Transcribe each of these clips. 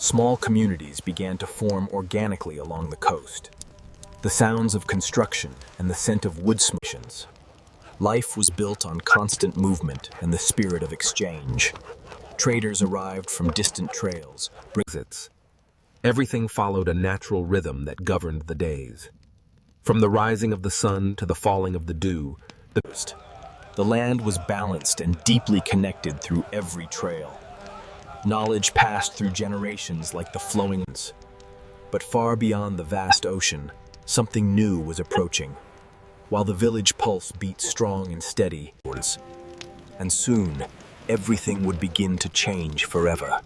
small communities began to form organically along the coast. The sounds of construction and the scent of wood smotions. Life was built on constant movement and the spirit of exchange. Traders arrived from distant trails, visits. Everything followed a natural rhythm that governed the days. From the rising of the sun to the falling of the dew, the land was balanced and deeply connected through every trail. Knowledge passed through generations like the flowing winds. But far beyond the vast ocean, something new was approaching. While the village pulse beat strong and steady, and soon, everything would begin to change forever.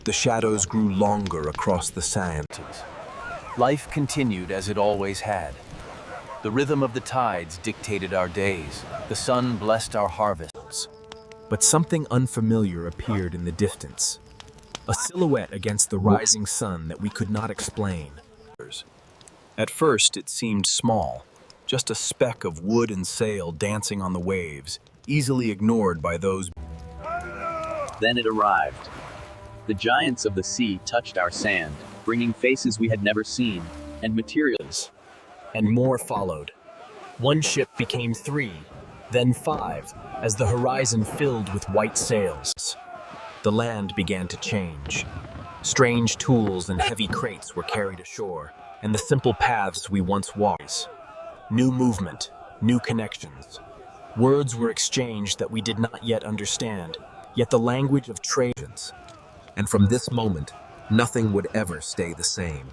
The shadows grew longer across the sand. Life continued as it always had. The rhythm of the tides dictated our days. The sun blessed our harvests. But something unfamiliar appeared in the distance. A silhouette against the rising sun that we could not explain. At first, it seemed small, just a speck of wood and sail dancing on the waves, easily ignored by those. Then it arrived. The giants of the sea touched our sand, bringing faces we had never seen, and materials. And more followed. One ship became 3, then 5, as the horizon filled with white sails. The land began to change. Strange tools and heavy crates were carried ashore, and the simple paths we once walked. New movement, new connections. Words were exchanged that we did not yet understand, yet the language of trade. And from this moment, nothing would ever stay the same.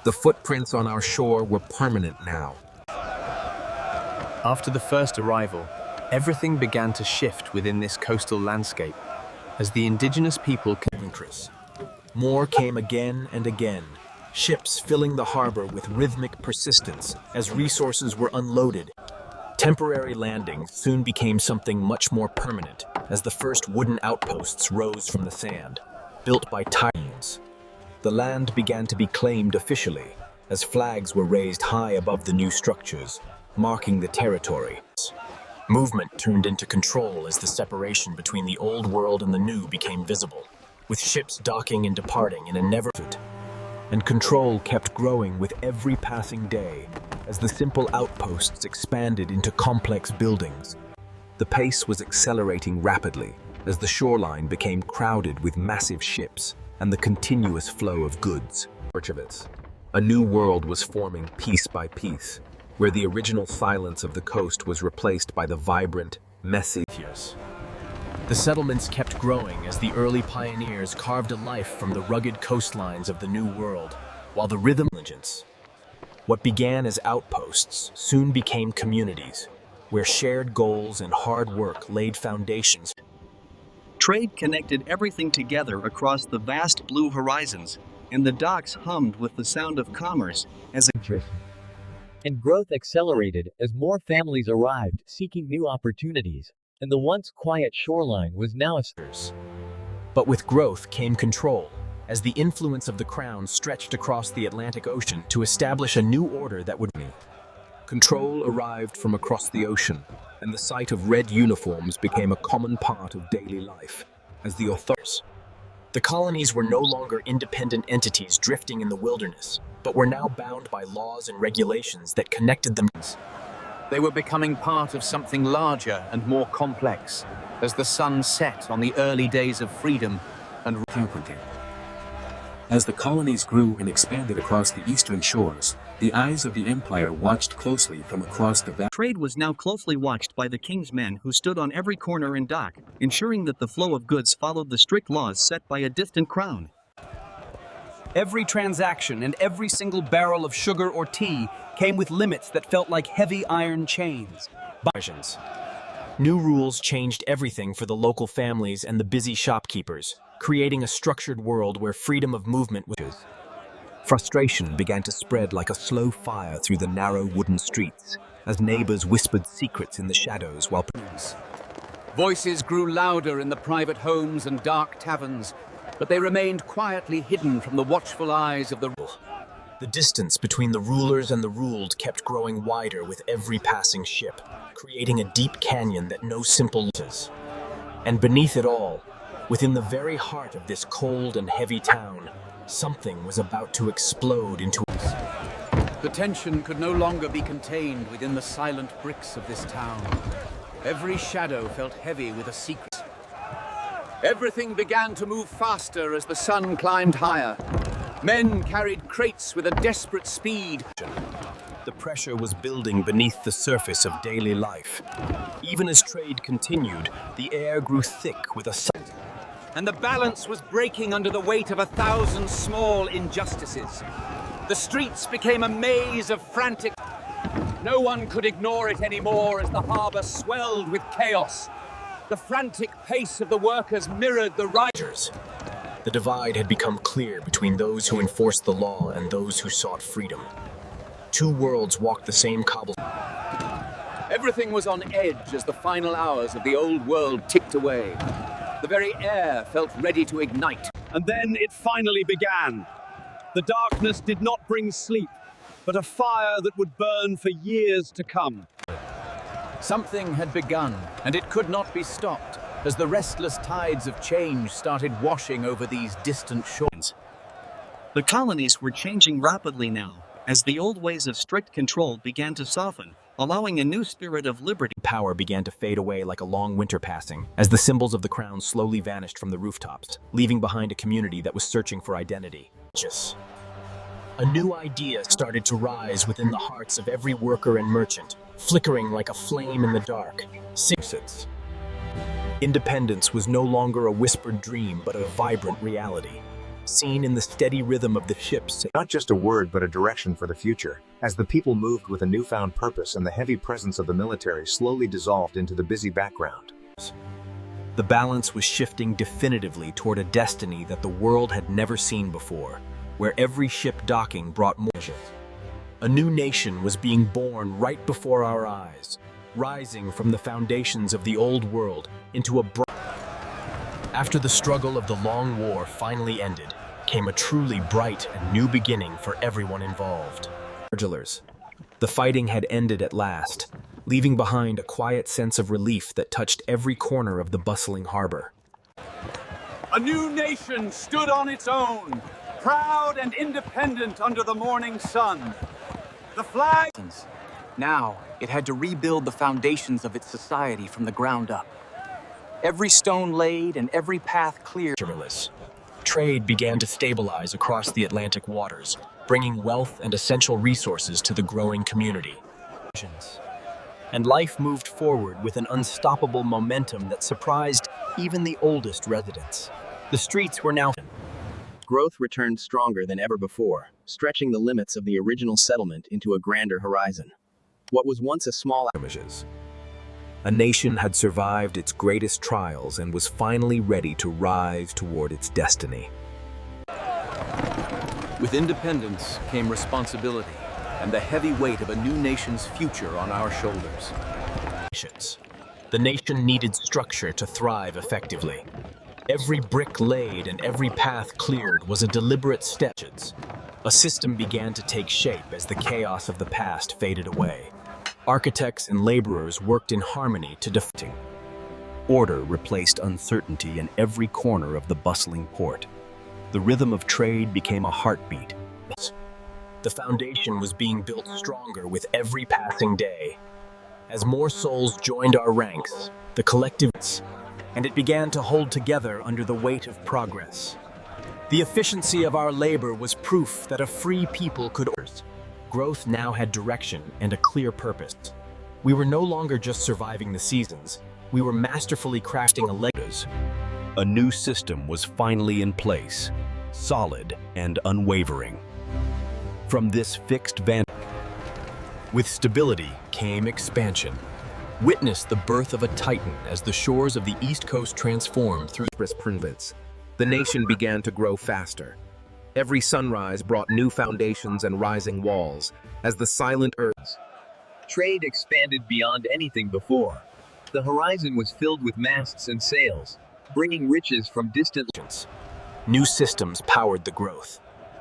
The footprints on our shore were permanent now. After the first arrival, everything began to shift within this coastal landscape as the indigenous people. More came again and again, ships filling the harbor with rhythmic persistence as resources were unloaded. Temporary landings soon became something much more permanent as the first wooden outposts rose from the sand, built by titans. The land began to be claimed officially as flags were raised high above the new structures, marking the territory. Movement turned into control as the separation between the old world and the new became visible, with ships docking and departing in a never-ending. And control kept growing with every passing day as the simple outposts expanded into complex buildings. The pace was accelerating rapidly as the shoreline became crowded with massive ships and the continuous flow of goods. A new world was forming piece by piece, where the original silence of the coast was replaced by the vibrant, messy. The settlements kept growing as the early pioneers carved a life from the rugged coastlines of the New World, while the rhythm. What began as outposts soon became communities, where shared goals and hard work laid foundations. Trade connected everything together across the vast blue horizons, and the docks hummed with the sound of commerce as And growth accelerated as more families arrived seeking new opportunities, and the once quiet shoreline was now a. But with growth came control, as the influence of the crown stretched across the Atlantic Ocean to establish a new order that would. Control arrived from across the ocean, and the sight of red uniforms became a common part of daily life, as the authorities. The colonies were no longer independent entities drifting in the wilderness, but were now bound by laws and regulations that connected them. They were becoming part of something larger and more complex, as the sun set on the early days of freedom and. As the colonies grew and expanded across the eastern shores, the eyes of the empire watched closely from across the valley. Trade was now closely watched by the king's men who stood on every corner and dock, ensuring that the flow of goods followed the strict laws set by a distant crown. Every transaction and every single barrel of sugar or tea came with limits that felt like heavy iron chains. New rules changed everything for the local families and the busy shopkeepers, creating a structured world where freedom of movement was. Frustration began to spread like a slow fire through the narrow wooden streets, as neighbors whispered secrets in the shadows while. Voices grew louder in the private homes and dark taverns, but they remained quietly hidden from the watchful eyes of the. The distance between the rulers and the ruled kept growing wider with every passing ship, creating a deep canyon that no simple. And beneath it all, Within the very heart of this cold and heavy town, something was about to explode into The tension could no longer be contained within the silent bricks of this town. Every shadow felt heavy with a secret. Everything began to move faster as the sun climbed higher. Men carried crates with a desperate speed. The pressure was building beneath the surface of daily life. Even as trade continued, the air grew thick with a And the balance was breaking under the weight of 1,000 small injustices. The streets became a maze of frantic. No one could ignore it anymore as the harbor swelled with chaos. The frantic pace of the workers mirrored the rioters. The divide had become clear between those who enforced the law and those who sought freedom. Two worlds walked the same cobble. Everything was on edge as the final hours of the old world ticked away. The very air felt ready to ignite. And then it finally began. The darkness did not bring sleep, but a fire that would burn for years to come. Something had begun, and it could not be stopped, as the restless tides of change started washing over these distant shores. The colonies were changing rapidly now, as the old ways of strict control began to soften, allowing a new spirit of liberty. Power began to fade away like a long winter passing, as the symbols of the crown slowly vanished from the rooftops, leaving behind a community that was searching for identity. A new idea started to rise within the hearts of every worker and merchant, flickering like a flame in the dark. Independence was no longer a whispered dream, but a vibrant reality, seen in the steady rhythm of the ships. Not just a word, but a direction for the future, as the people moved with a newfound purpose and the heavy presence of the military slowly dissolved into the busy background. The balance was shifting definitively toward a destiny that the world had never seen before, where every ship docking brought more. A new nation was being born right before our eyes, rising from the foundations of the old world into a bright. After the struggle of the long war finally ended, came a truly bright and new beginning for everyone involved. The fighting had ended at last, leaving behind a quiet sense of relief that touched every corner of the bustling harbor. A new nation stood on its own, proud and independent under the morning sun. The flag... Now, it had to rebuild the foundations of its society from the ground up. Every stone laid and every path cleared. Trade began to stabilize across the Atlantic waters, bringing wealth and essential resources to the growing community. And life moved forward with an unstoppable momentum that surprised even the oldest residents. The streets were now... Growth returned stronger than ever before, stretching the limits of the original settlement into a grander horizon. What was once a small... A nation had survived its greatest trials and was finally ready to rise toward its destiny. With independence came responsibility and the heavy weight of a new nation's future on our shoulders. The nation needed structure to thrive effectively. Every brick laid and every path cleared was a deliberate step. A system began to take shape as the chaos of the past faded away. Architects and laborers worked in harmony to defend. Order replaced uncertainty in every corner of the bustling port. The rhythm of trade became a heartbeat. The foundation was being built stronger with every passing day. As more souls joined our ranks, the collective... and it began to hold together under the weight of progress. The efficiency of our labor was proof that a free people could... Growth now had direction and a clear purpose. We were no longer just surviving the seasons, we were masterfully crafting a legacy. A new system was finally in place, solid and unwavering. From this fixed vantage, with stability came expansion. Witness the birth of a titan as the shores of the East Coast transformed through province. The nation began to grow faster. Every sunrise brought new foundations and rising walls, as the silent earth. Trade expanded beyond anything before. The horizon was filled with masts and sails, bringing riches from distant lands. New systems powered the growth.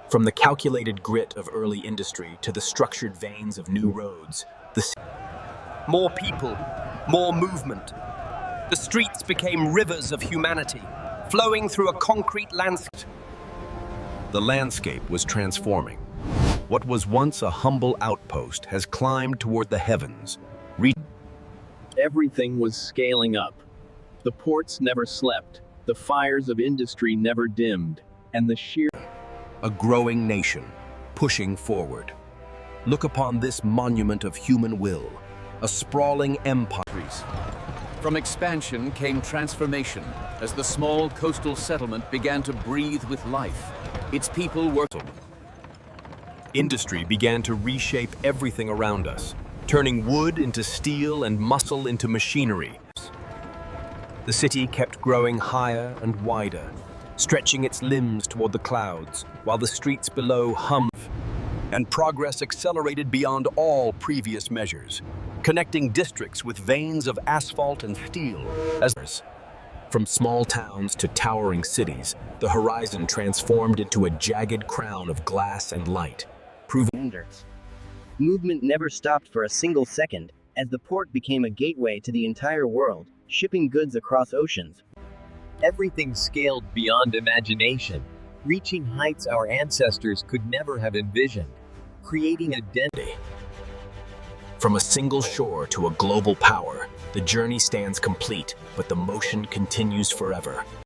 From the calculated grit of early industry to the structured veins of new roads, more people, more movement. The streets became rivers of humanity, flowing through a concrete landscape. The landscape was transforming. What was once a humble outpost has climbed toward the heavens. Everything was scaling up. The ports never slept, the fires of industry never dimmed, and the sheer... A growing nation, pushing forward. Look upon this monument of human will, a sprawling empire. From expansion came transformation, as the small coastal settlement began to breathe with life. Its people were... Industry began to reshape everything around us, turning wood into steel and muscle into machinery. The city kept growing higher and wider, stretching its limbs toward the clouds, while the streets below hummed, and progress accelerated beyond all previous measures, connecting districts with veins of asphalt and steel. From small towns to towering cities, the horizon transformed into a jagged crown of glass and light, proving... Movement never stopped for a single second, as the port became a gateway to the entire world, shipping goods across oceans. Everything scaled beyond imagination, reaching heights our ancestors could never have envisioned, creating a density. From a single shore to a global power, the journey stands complete, but the motion continues forever.